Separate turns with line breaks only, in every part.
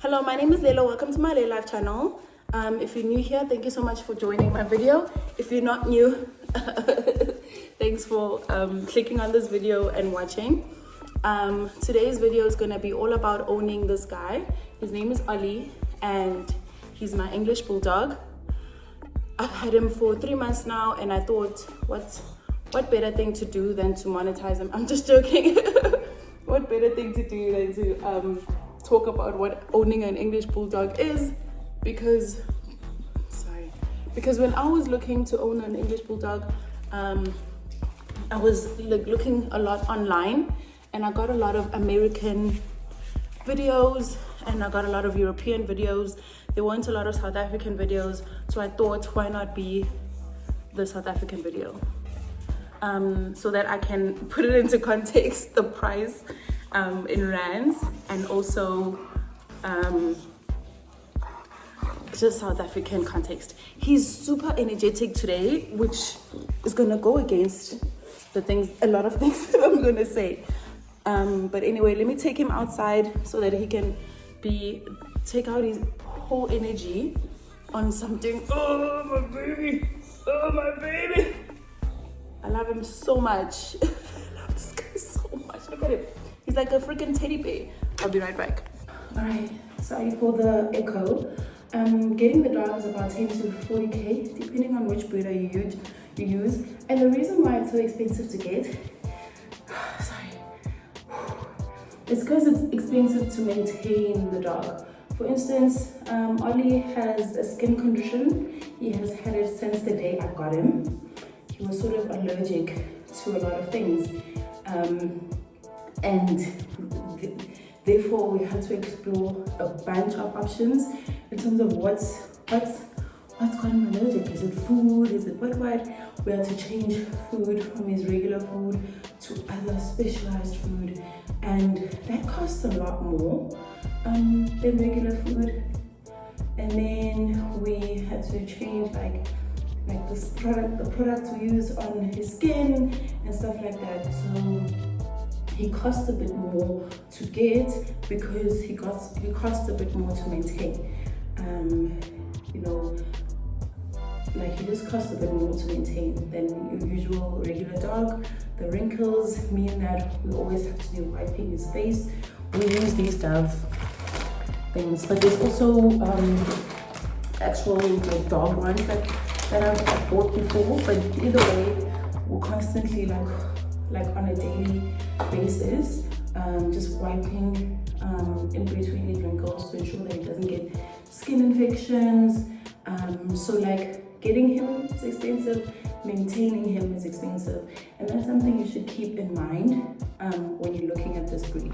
Hello, my name is Layla. Welcome to my Lay Life channel. If you're new here, thank you so much for joining my video. If you're not new, thanks for clicking on this video and watching. Today's video is going to be all about owning this guy. His name is Ollie and he's my English bulldog. I've had him for 3 months now, and I thought, what better thing to do than to monetize him? I'm just joking. What better thing to do than to talk about what owning an English bulldog is, because when I was looking to own an English bulldog, I was looking a lot online, and I got a lot of American videos and I got a lot of European videos. There weren't a lot of South African videos, so I thought, why not be the South African video, so that I can put it into context, the price in rands, and also just South African context. He's super energetic today, which is gonna go against a lot of things that I'm gonna say. But anyway, let me take him outside so that he can take out his whole energy on something. Oh, my baby. Oh, my baby. I love him so much. I love this guy so much. Look at him. He's like a freaking teddy bear. I'll be right back. All right, sorry for the echo. Getting the dog is about 10 to 40k, depending on which breeder you use. And the reason why it's so expensive to get, it's because it's expensive to maintain the dog. For instance, Ollie has a skin condition. He has had it since the day I got him. He was sort of allergic to a lot of things. And therefore we had to explore a bunch of options in terms of what's got him allergic. Is it food? Is it what? We had to change food from his regular food to other specialized food, and that costs a lot more than regular food. And then we had to change like the products we use on his skin and stuff like that. So he costs a bit more to get because he costs a bit more to maintain. He just costs a bit more to maintain than your usual regular dog. The wrinkles mean that we always have to be wiping his face. We use these Dove things, but there's also actual dog ones that I've bought before. But either way, we're constantly like on a daily basis, just wiping in between his wrinkles to ensure that he doesn't get skin infections. So getting him is expensive, maintaining him is expensive, and that's something you should keep in mind when you're looking at this breed.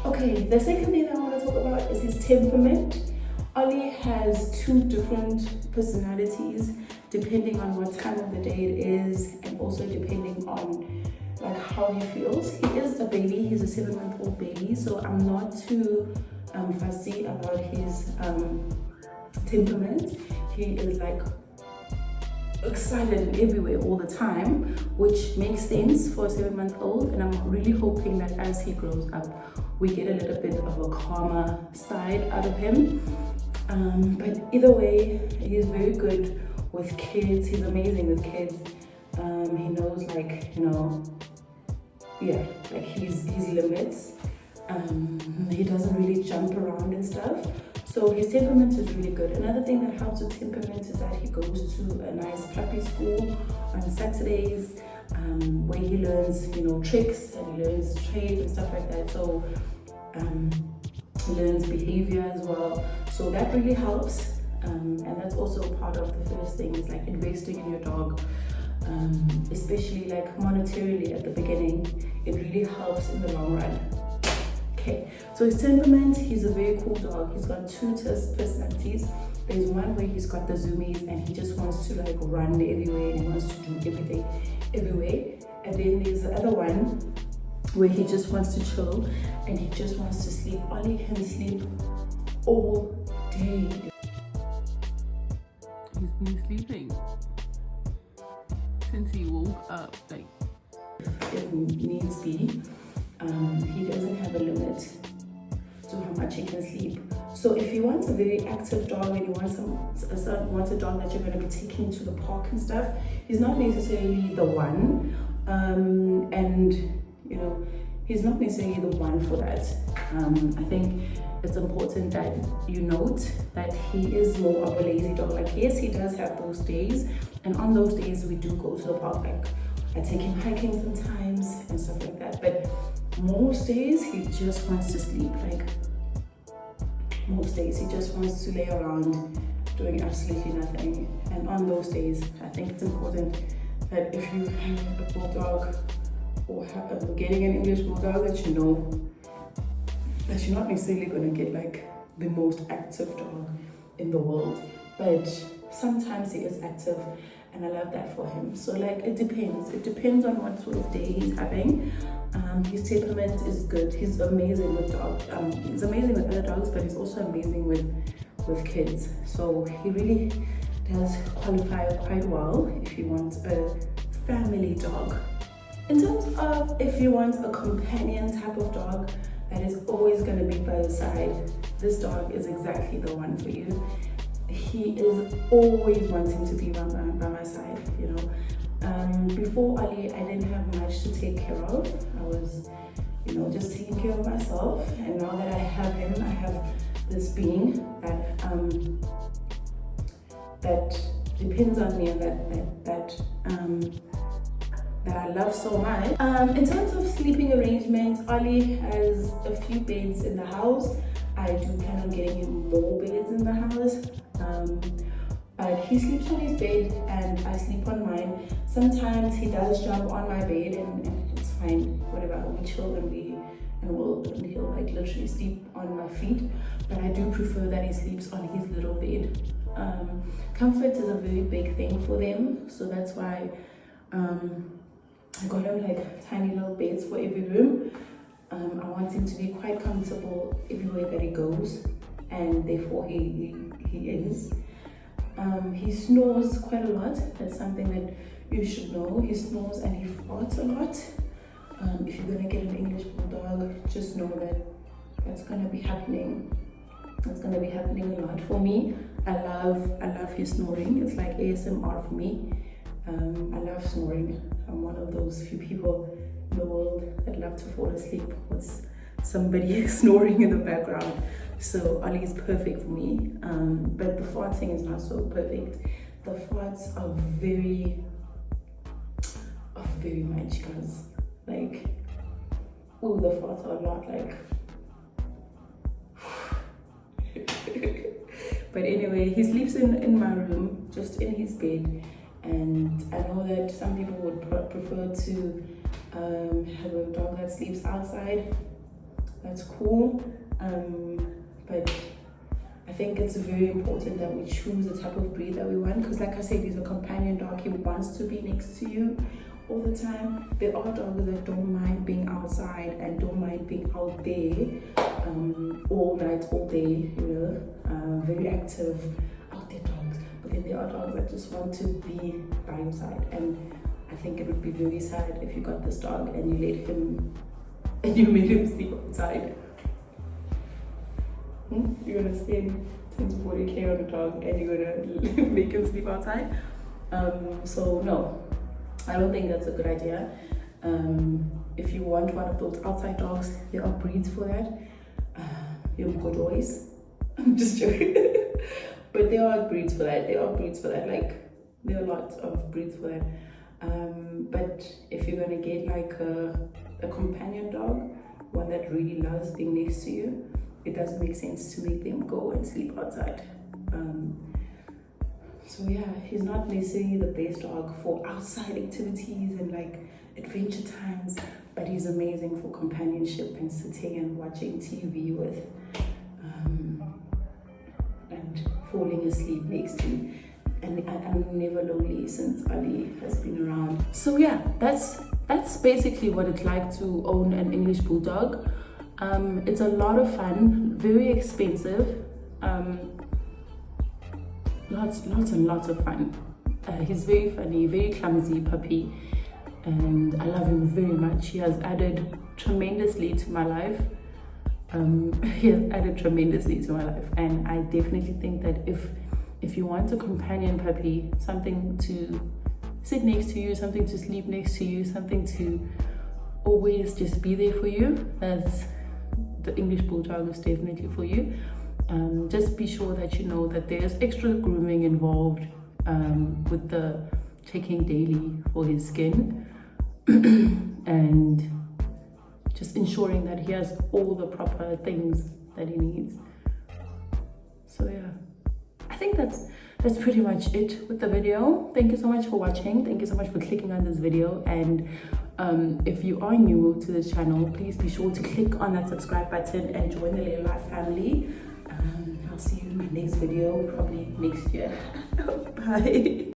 Okay, the second thing that I want to talk about is his temperament. Ollie has 2 different personalities depending on what time of the day it is, and also depending on how he feels. He is a baby, he's a 7-month-old baby, so I'm not too fussy about his temperament. He is excited everywhere all the time, which makes sense for a 7-month-old, and I'm really hoping that as he grows up we get a little bit of a calmer side out of him. But either way, he's very good with kids. He's amazing with kids. He knows his limits. He doesn't really jump around and stuff. So his temperament is really good. Another thing that helps with temperament is that he goes to a nice puppy school on Saturdays, where he learns, tricks, and he learns trade and stuff like that. So he learns behavior as well. So that really helps. And that's also part of the first thing, is investing in your dog, especially monetarily at the beginning. It really helps in the long run. Okay, so his temperament, he's a very cool dog. He's got 2 personalities. There's one where he's got the zoomies and he just wants to run everywhere and he wants to do everything everywhere. And then there's the other one where he just wants to chill and he just wants to sleep. Ollie can sleep all day.
He's been sleeping since he woke up.
If needs be, he doesn't have a limit to how much much he can sleep. So if you want a very active dog and you want a dog that you're going to be taking to the park and stuff, he's not necessarily the one. And you know, he's not necessarily the one for that. I think it's important that you note that he is more of a lazy dog. Like, yes, he does have those days, and on those days we do go to the park. Like, I take him hiking sometimes and stuff like that, but most days he just wants to sleep. Like, most days he just wants to lay around doing absolutely nothing. And on those days, I think it's important that if you have a bulldog or getting an English bulldog, that you know that you're not necessarily going to get like the most active dog in the world, but sometimes he is active, and I love that for him. So like, it depends on what sort of day he's having. His temperament is good. He's amazing with dogs. He's amazing with other dogs, but he's also amazing with kids. So he really does qualify quite well if you want a family dog. In terms of if you want a companion type of dog that is always going to be by your side, this dog is exactly the one for you. He is always wanting to be by my side, you know. Before Ali, I didn't have much to take care of. I was, you know, just taking care of myself. And now that I have him, I have this being that depends on me and that I love so much. In terms of sleeping arrangements, Ali has a few beds in the house. I do plan on getting him more beds in the house. But he sleeps on his bed and I sleep on mine. Sometimes he does jump on my bed and it's fine, whatever. We chill and he'll like literally sleep on my feet. But I do prefer that he sleeps on his little bed. Comfort is a very big thing for them, so that's why I got him like tiny little beds for every room. I want him to be quite comfortable everywhere that he goes, and therefore he is. He snores quite a lot. That's something that you should know. He snores and he farts a lot. If you're gonna get an English bulldog, just know that that's gonna be happening. That's gonna be happening a lot for me. I love his snoring. It's like ASMR for me. I love snoring. I'm one of those few people in the world that love to fall asleep with somebody snoring in the background. So Ali is perfect for me, but the farting is not so perfect. The farts are very much, guys. Like, oh, the farts are a lot, like. But anyway, he sleeps in my room, just in his bed, and I know that some people would prefer to have a dog that sleeps outside. That's cool. But I think it's very important that we choose the type of breed that we want, because like I said, he's a companion dog. He wants to be next to you all the time. There are dogs that don't mind being outside and don't mind being out there all night, all day, you know, very active out there dogs. But then there are dogs that just want to be by your side, and I think it would be very sad if you got this dog and you let him and you made him sleep outside. You're gonna spend 10 to 40K on a dog and you're gonna make him sleep outside. So no, I don't think that's a good idea. If you want one of those outside dogs, there are breeds for that. Boys. I'm just joking. But there are breeds for that. Like, there are lots of breeds for that. But if you're gonna get like a companion dog, one that really loves being next to you, it doesn't make sense to make them go and sleep outside. So yeah, he's not necessarily the best dog for outside activities and like adventure times, but he's amazing for companionship and sitting and watching TV with, and falling asleep next to me. And I'm never lonely since Ali has been around. So yeah, that's basically what it's like to own an English bulldog. It's a lot of fun, very expensive, lots and lots of fun. He's very funny, very clumsy puppy, and I love him very much. He has added tremendously to my life. he has added tremendously to my life, and I definitely think that if you want a companion puppy, something to sit next to you, something to sleep next to you, something to always just be there for you, that's the English bulldog is definitely for you. Just be sure that you know that there's extra grooming involved with the checking daily for his skin and just ensuring that he has all the proper things that he needs. So yeah, I think that's pretty much it with the video. Thank you so much for watching. Thank you so much for clicking on this video. And if you are new to this channel, please be sure to click on that subscribe button and join the Little Life family. I'll see you in my next video, probably next year. Bye.